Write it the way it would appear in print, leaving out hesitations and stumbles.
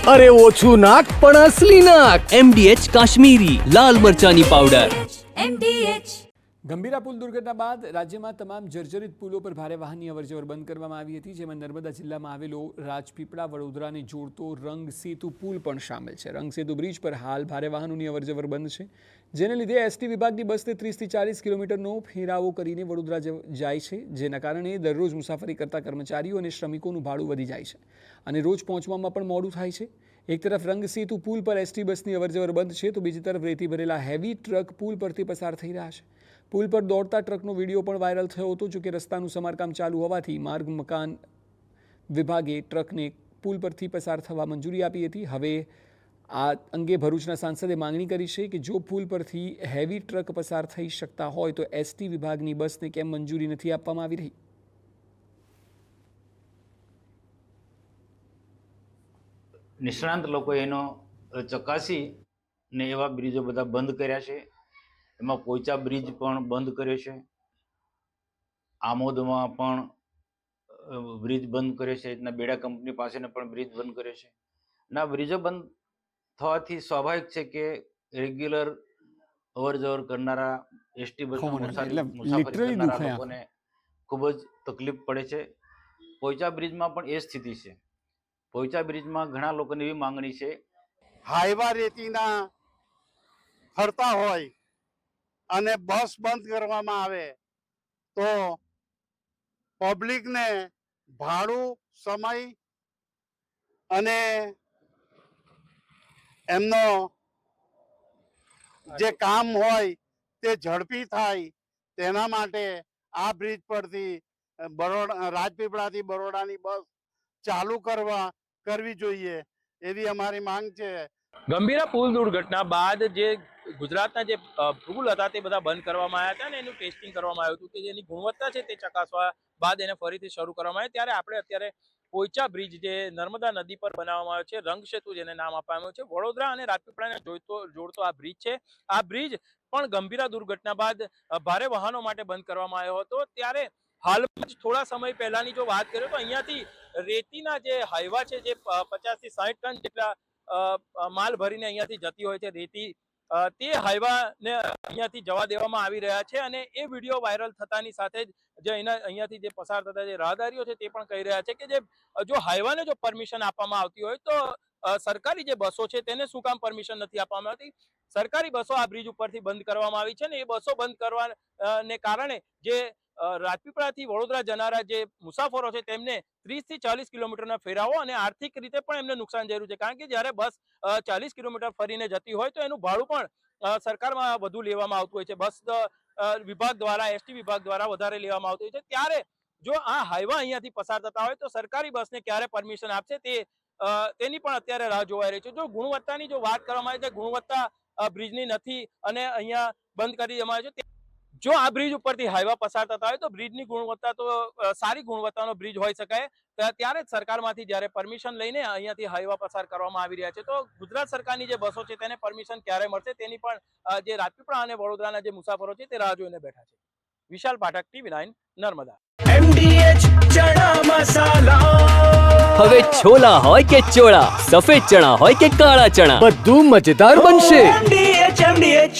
અરે ઓછું નાક પણ અસલી નાક. MDH કાશ્મીરી લાલ મરચાની પાવડર. ગંભીરા પુલ દુર્ઘટના બાદ રાજ્યમાં તમામ જર્જરિત પુલો પર ભારે વાહનની અવરજવર બંધ કરવામાં આવી હતી, જેમાં નર્મદા જિલ્લામાં આવેલો રાજપીપળા વડોદરાને જોડતો રંગ સેતુ પુલ પણ સામેલ છે. રંગ સેતુ બ્રિજ પર હાલ ભારે વાહનોની અવરજવર બંધ છે, જેને લીધે એસટી વિભાગની બસને 30 થી 40 કિલોમીટરનો ફેરાવો કરીને વડોદરા જાય છે, જેના કારણે દરરોજ મુસાફરી કરતા કર્મચારીઓ અને શ્રમિકોનું ભાડું વધી જાય છે અને રોજ પહોંચવામાં પણ મોડું થાય છે. એક તરફ રંગ સેતુ પુલ પર એસટી બસની અવરજવર બંધ છે, તો બીજી તરફ રેતી ભરેલા હેવી ટ્રક પુલ પરથી પસાર થઈ રહ્યા છે. પુલ પર દોડતા ટ્રકનો વિડીયો પણ વાયરલ થયો હતો. જોકે રસ્તાનું સમારકામ ચાલુ હોવાથી માર્ગ મકાન વિભાગે ટ્રકને પુલ પરથી પસાર થવા મંજૂરી આપી હતી. હવે આ અંગે ભરૂચના સાંસદે માંગણી કરી છે કે જો પુલ પરથી હેવી ટ્રક પસાર થઈ શકતા હોય તો એસટી વિભાગની બસને કેમ મંજૂરી નથી આપવામાં આવી રહી. નિષ્ણાંત લોકો એનો ચકાસી ને એવા બ્રિજો બધા બંધ કર્યા છે. એમાં પોઈચા બ્રિજ પણ બંધ કર્યો છે, આમોદમાં પણ બ્રિજ બંધ કર્યો છે, એના બેડા કંપની પાસેનો પણ બ્રિજ બંધ કર્યો છે. ના બ્રિજો બંધ થવાથી સ્વાભાવિક છે કે રેગ્યુલર અવર જવર કરનારા એસટી બસમાં મુસાફરી કરનારા લોકોને ખૂબ જ તકલીફ પડે છે. પોઈચા બ્રિજમાં પણ એ સ્થિતિ છે. પોઈચા બ્રિજમાં ઘણા લોકોની એવી માંગણી છે, હાઈવા રેતીના ફરતા હોય અને બસ બંધ કરવામાં આવે તો પબ્લિકને ભાડું, સમય અને એમનો જે કામ હોય તે ઝડપી થાય. તેના માટે આ બ્રિજ પરથી રાજપીપળાથી બરોડાની બસ ચાલુ કરવી જોઈએ એવી અમારી માંગ છે. ગંભીરા પુલ દુર્ઘટના બાદ જે ગુજરાતના જે પુલ હતા તે બધા બંધ કરવામાં આવ્યા હતા અને એનું ટેસ્ટિંગ કરવામાં આવ્યું હતું કે જેની ગુણવત્તા છે તે ચકાસવા બાદ એને ફરીથી શરૂ કરવામાં આવે. ત્યારે આપણે અત્યારે પોઈચા બ્રિજ જે નર્મદા નદી પર બનાવવામાં આવ્યો છે, રંગ સેતુ જેને નામ આપવામાં આવ્યું છે, વડોદરા અને રાજપીપળાને જોડતો આ બ્રિજ છે. આ બ્રિજ પણ ગંભીરા દુર્ઘટના બાદ ભારે વાહનો માટે બંધ કરવામાં આવ્યો હતો. ત્યારે હાલમાં જ થોડા સમય પહેલાની જો વાત કરીએ તો અહીંયાથી રેતીના જે હાઈવા છે જે 50 થી 60 ટન જેટલા માલ ભરીને અહીંયાથી જતી હોય છે રેતી, તે હાઈવાને અહીંયાથી જવા દેવામાં આવી રહ્યા છે અને એ વિડીયો વાયરલ થતાની સાથે જ જે અહીંયાથી જે પસાર થતા જે રાહદારીઓ છે તે પણ કહી રહ્યા છે કે જે જો હાઈવાને જો પરમિશન આપવામાં આવતી હોય તો સરકારી જે બસો છે તેને શું કામ પરમિશન નથી આપવામાં આવતી. સરકારી બસો આ બ્રિજ ઉપરથી બંધ કરવામાં આવી છે ને એ બસો બંધ કરવાને કારણે જે રાજપીપળાથી વડોદરા જનારા જે મુસાફરો છે તેમને 30 થી 40 કિલોમીટરના ફેરાવો અને આર્થિક રીતે પણ એમને નુકસાન જરૂર છે, કારણ કે જ્યારે બસ 40 કિલોમીટર ફરીને જતી હોય તો એનું ભાડું પણ સરકારમાં વધુ લેવામાં આવતું હોય છે. બસ વિભાગ દ્વારા, એસટી વિભાગ દ્વારા વધારે લેવામાં આવતું હોય છે. ત્યારે જો આ હાઈવા અહીંયાથી પસાર થતા હોય તો સરકારી બસને ક્યારે પરમિશન આપશે તેની પણ અત્યારે રાહ જોવાઈ રહી છે. જો ગુણવત્તાની જો વાત કરવામાં આવે તો ગુણવત્તા બ્રિજની નથી અને અહીંયા બંધ કરી દેવામાં આવે છે. જો આ બ્રિજ ઉપરથી હાઈવા પસાર થતા હોય તો બ્રિજની ગુણવત્તા તો સારી ગુણવત્તાનો બ્રિજ હોઈ શકાય. ત્યારે જ સરકારમાંથી જ્યારે પરમિશન લઈને અહીંયાથી હાઈવા પસાર કરવામાં આવી રહ્યા છે તો ગુજરાત સરકારની જે બસો છે તેને પરમિશન ક્યારે મળશે તેની પણ જે રાજપીપળા અને વડોદરાના જે મુસાફરો છે તે રાહ જોઈને બેઠા છે. વિશાલ પાઠક, TV9 નર્મદા. MDH ચણા મસાલા. હવે છોલા હોય કે ચોળા, સફેદ ચણા હોય કે કાળા ચણા, બધું મજેદાર બનશે. MDH